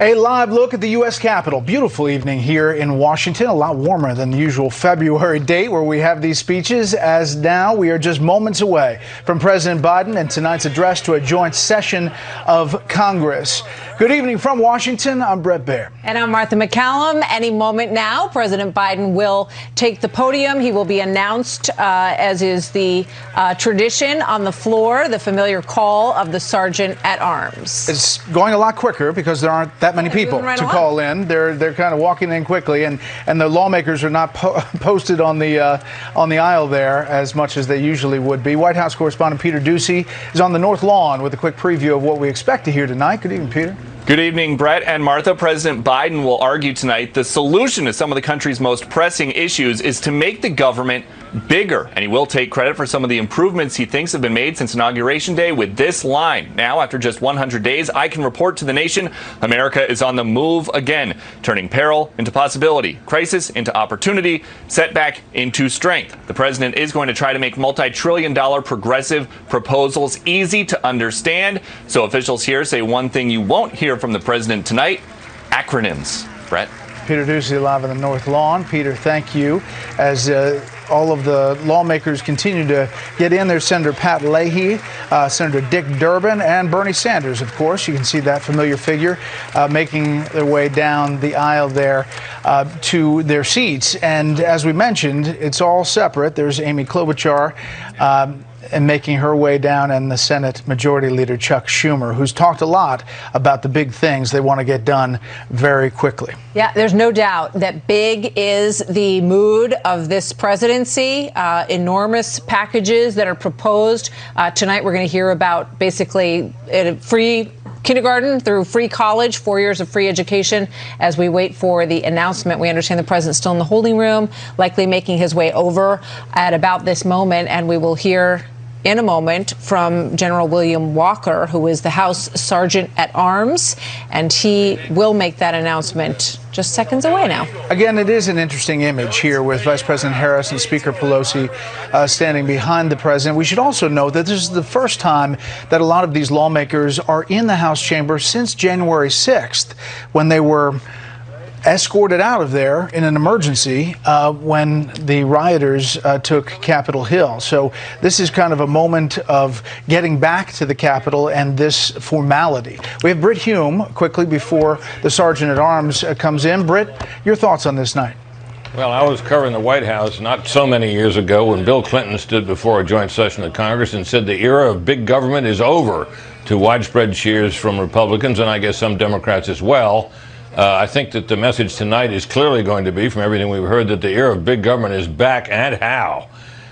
A live look at the U.S. Capitol. Beautiful evening here in Washington. A lot warmer than the usual February date where we have these speeches, as now we are just moments away from President Biden and tonight's address to a joint session of Congress. Good evening from Washington. I'm Brett Baer. And I'm Martha McCallum. Any moment now, President Biden will take the podium. He will be announced, as is the tradition, on the floor, the familiar call of the Sergeant at Arms. It's going a lot quicker because there aren't that many people to call in. They're kind of walking in quickly, and the lawmakers are not posted on the aisle there as much as they usually would be. White House correspondent Peter Doocy is on the North Lawn with a quick preview of what we expect to hear tonight. Good evening, Peter. Good evening, Brett and Martha. President Biden will argue tonight the solution to some of the country's most pressing issues is to make the government bigger. And he will take credit for some of the improvements he thinks have been made since Inauguration Day with this line. Now, after just 100 days, I can report to the nation, America is on the move again, turning peril into possibility, crisis into opportunity, setback into strength. The president is going to try to make multi-trillion-dollar progressive proposals easy to understand. So officials here say one thing you won't hear from the president tonight: acronyms. Brett. Peter Doocy live on the North Lawn. Peter, thank you. As all of the lawmakers continue to get in, there's Senator Pat Leahy, Senator Dick Durbin, and Bernie Sanders, of course. You can see that familiar figure making their way down the aisle there to their seats. And as we mentioned, it's all separate. There's Amy Klobuchar and making her way down, and the Senate Majority Leader Chuck Schumer, who's talked a lot about the big things they want to get done very quickly. Yeah, there's no doubt that big is the mood of this presidency. Enormous packages that are proposed. Tonight we're going to hear about basically free kindergarten through free college, 4 years of free education. As we wait for the announcement, we understand the president's still in the holding room, likely making his way over at about this moment, and we will hear in a moment from General William Walker, who is the House Sergeant at Arms, and he will make that announcement just seconds away now. Again, it is an interesting image here with Vice President Harris and Speaker Pelosi standing behind the president. We should also note that this is the first time that a lot of these lawmakers are in the House chamber since January 6th, when they were escorted out of there in an emergency when the rioters took Capitol Hill. So this is kind of a moment of getting back to the Capitol and this formality. We have Britt Hume quickly before the Sergeant at Arms comes in. Britt, your thoughts on this night? Well, I was covering the White House not so many years ago when Bill Clinton stood before a joint session of Congress and said the era of big government is over, to widespread cheers from Republicans and I guess some Democrats as well. I think that the message tonight is clearly going to be, from everything we've heard, that the era of big government is back, and how.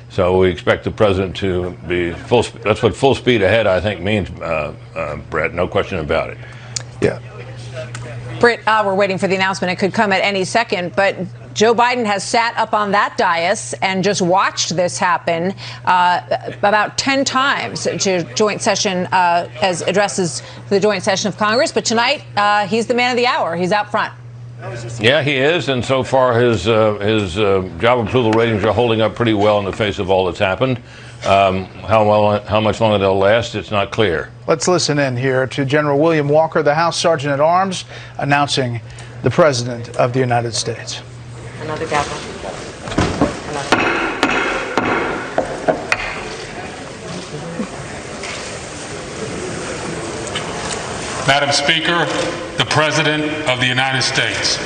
So we expect the president to be full. That's what full speed ahead, I think, means, Brett. No question about it. Yeah. Britt, we're waiting for the announcement. It could come at any second, but Joe Biden has sat up on that dais and just watched this happen about 10 times to joint session as addresses the joint session of Congress. But tonight, he's the man of the hour. He's out front. Yeah, he is. And so far, his job approval ratings are holding up pretty well in the face of all that's happened. How much longer they'll last, it's not clear. Let's listen in here to General William Walker, the House Sergeant at Arms, announcing the President of the United States. Another gavel. Madam Speaker, the President of the United States.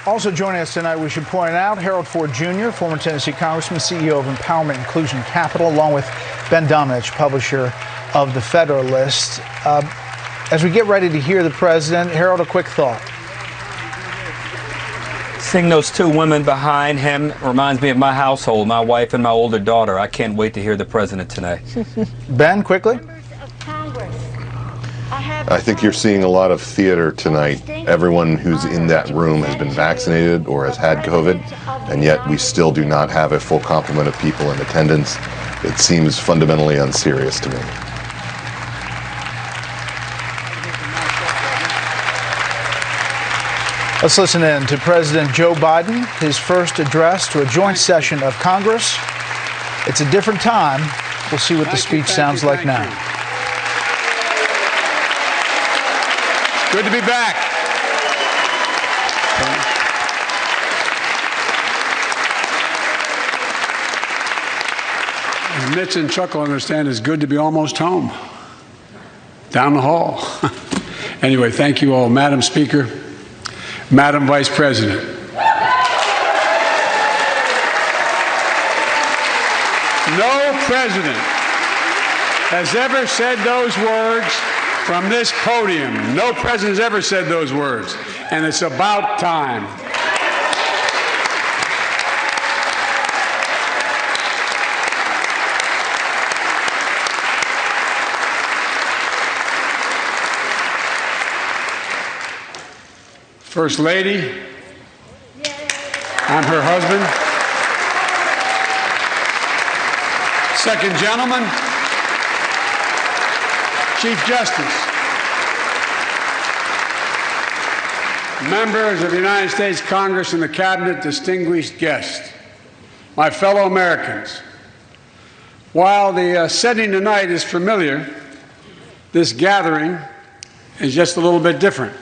Also joining us tonight, we should point out, Harold Ford Jr., former Tennessee Congressman, CEO of Empowerment Inclusion Capital, along with Ben Domenech, publisher of The Federalist. As we get ready to hear the president, Harold, a quick thought. Seeing those two women behind him reminds me of my household, my wife and my older daughter. I can't wait to hear the president tonight. Ben, quickly. I think you're seeing a lot of theater tonight. Everyone who's in that room has been vaccinated or has had COVID, and yet we still do not have a full complement of people in attendance. It seems fundamentally unserious to me. Let's listen in to President Joe Biden, his first address to a joint session of Congress. It's a different time. We'll see what the speech sounds like now. Good to be back. As Mitch and Chuck will understand, it's good to be almost home. Down the hall. Anyway, thank you all. Madam Speaker, Madam Vice President. No president has ever said those words from this podium. No president has ever said those words, and it's about time. First Lady, I'm her husband. Second Gentleman, Chief Justice, members of the United States Congress and the Cabinet, distinguished guests, my fellow Americans. While the setting tonight is familiar, this gathering is just a little bit different.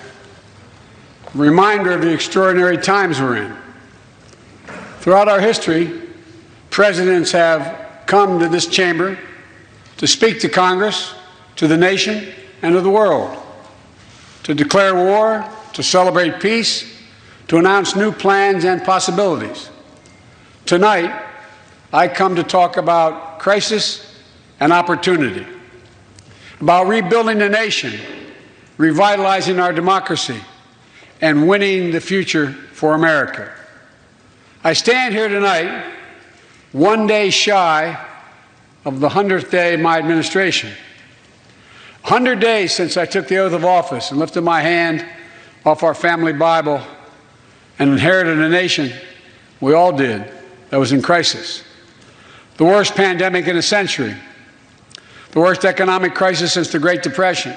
A reminder of the extraordinary times we're in. Throughout our history, presidents have come to this chamber to speak to Congress, to the nation, and to the world, to declare war, to celebrate peace, to announce new plans and possibilities. Tonight, I come to talk about crisis and opportunity, about rebuilding the nation, revitalizing our democracy, and winning the future for America. I stand here tonight, one day shy of the 100th day of my administration. 100 days since I took the oath of office and lifted my hand off our family Bible and inherited a nation, we all did, that was in crisis. The worst pandemic in a century. The worst economic crisis since the Great Depression.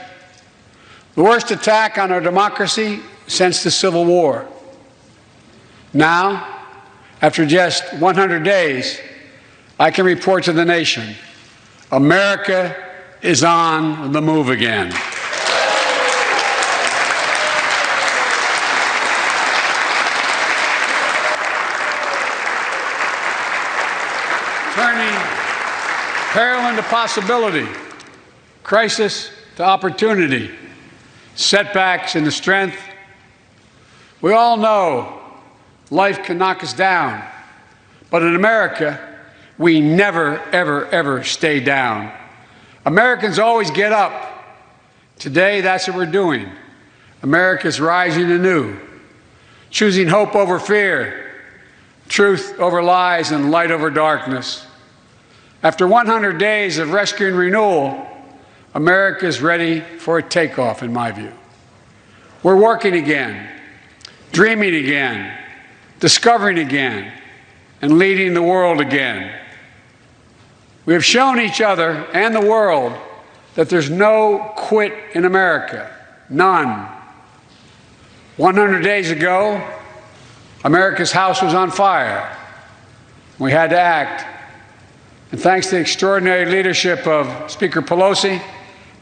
The worst attack on our democracy since the Civil War. Now, after just 100 days, I can report to the nation, America is on the move again. Turning peril into possibility, crisis to opportunity, setbacks into strength. We all know life can knock us down, but in America, we never, ever, ever stay down. Americans always get up. Today, that's what we're doing. America's rising anew, choosing hope over fear, truth over lies, and light over darkness. After 100 days of rescue and renewal, America is ready for a takeoff, in my view. We're working again, dreaming again, discovering again, and leading the world again. We have shown each other and the world that there's no quit in America, none. 100 days ago, America's house was on fire. We had to act. And thanks to the extraordinary leadership of Speaker Pelosi,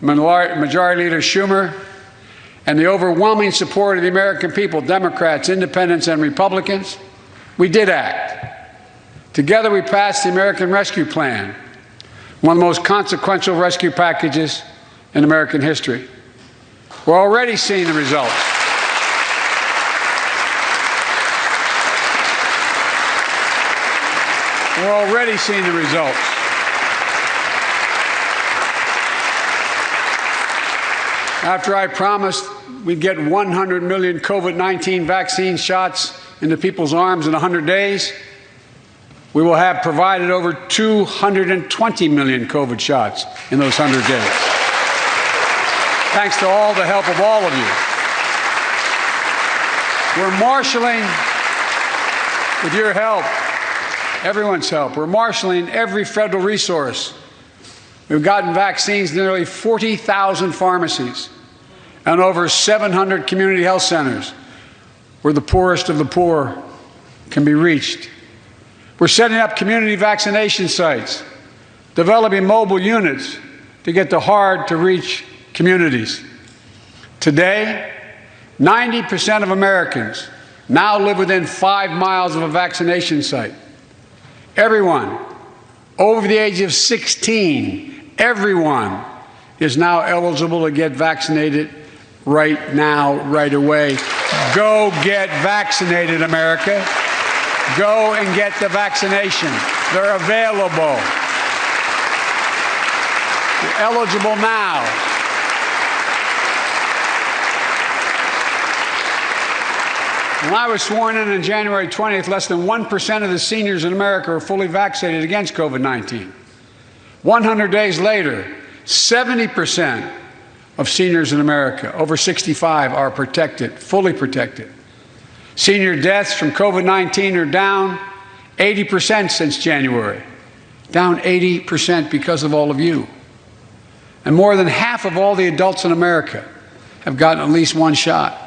Majority Leader Schumer, and the overwhelming support of the American people, Democrats, Independents, and Republicans, we did act. Together we passed the American Rescue Plan, one of the most consequential rescue packages in American history. We're already seeing the results. We're already seeing the results. After I promised we'd get 100 million COVID-19 vaccine shots into people's arms in 100 days, we will have provided over 220 million COVID shots in those 100 days. Thanks to all the help of all of you. We're marshaling, with your help, everyone's help, we're marshaling every federal resource. We've gotten vaccines to nearly 40,000 pharmacies and over 700 community health centers where the poorest of the poor can be reached. We're setting up community vaccination sites, developing mobile units to get to hard-to-reach communities. Today, 90% of Americans now live within 5 miles of a vaccination site. Everyone over the age of 16, everyone is now eligible to get vaccinated right now, right away. Go get vaccinated, America. Go and get the vaccination. They're available. You're eligible now. When I was sworn in on January 20th, less than 1% of the seniors in America were fully vaccinated against COVID-19. 100 days later, 70% of seniors in America over 65 are protected, fully protected. Senior deaths from COVID-19 are down 80% since January. Down 80% because of all of you. And more than half of all the adults in America have gotten at least one shot.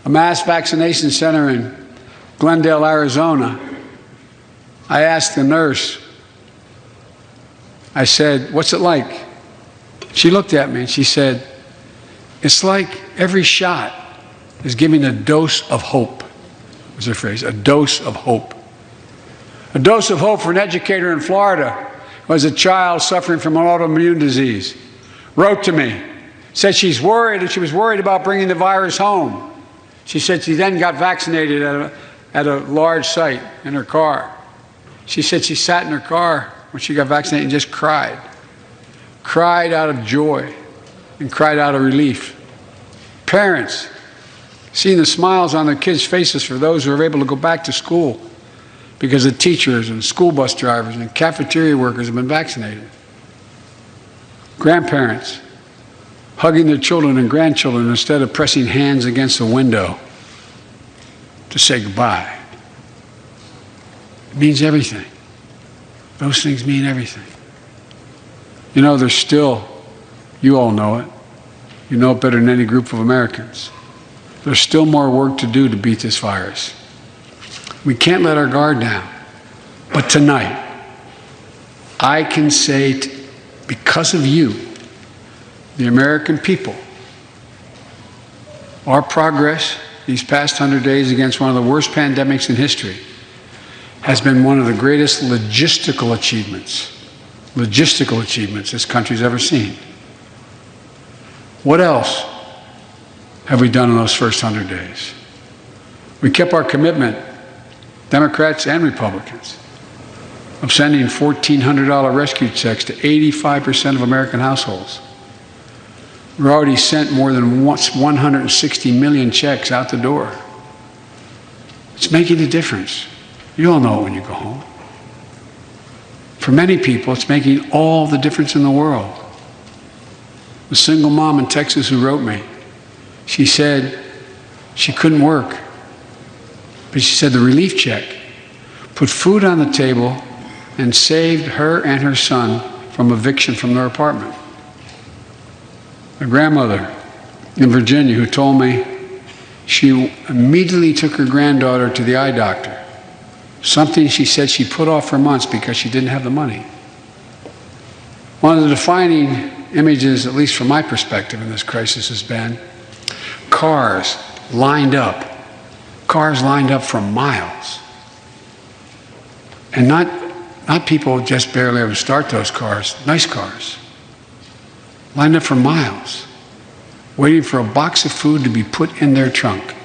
A mass vaccination center in Glendale, Arizona, I asked the nurse, I said, "What's it like?" She looked at me and she said, "It's like every shot is giving a dose of hope," was her phrase, a dose of hope. A dose of hope for an educator in Florida who has a child suffering from an autoimmune disease. Wrote to me, said she's worried, and she was worried about bringing the virus home. She said she then got vaccinated at a large site in her car. She said she sat in her car when she got vaccinated and just cried. Cried out of joy and cried out of relief. Parents, seeing the smiles on their kids' faces for those who are able to go back to school because the teachers and school bus drivers and cafeteria workers have been vaccinated. Grandparents, hugging their children and grandchildren instead of pressing hands against a window to say goodbye. It means everything. Those things mean everything. You know, there's still, you all know it, you know it better than any group of Americans, there's still more work to do to beat this virus. We can't let our guard down. But tonight, I can say, because of you, the American people, our progress these past 100 days against one of the worst pandemics in history has been one of the greatest logistical achievements this country's ever seen. What else have we done in those first 100 days? We kept our commitment, Democrats and Republicans, of sending $1,400 rescue checks to 85% of American households. We've already sent more than 160 million checks out the door. It's making a difference. You all know it when you go home. For many people, it's making all the difference in the world. The single mom in Texas who wrote me, she said she couldn't work, but she said the relief check put food on the table and saved her and her son from eviction from their apartment. A grandmother in Virginia who told me she immediately took her granddaughter to the eye doctor, something she said she put off for months because she didn't have the money. One of the defining images, at least from my perspective in this crisis, has been cars lined up for miles. And not people just barely able to start those cars, nice cars. Lined up for miles, waiting for a box of food to be put in their trunk.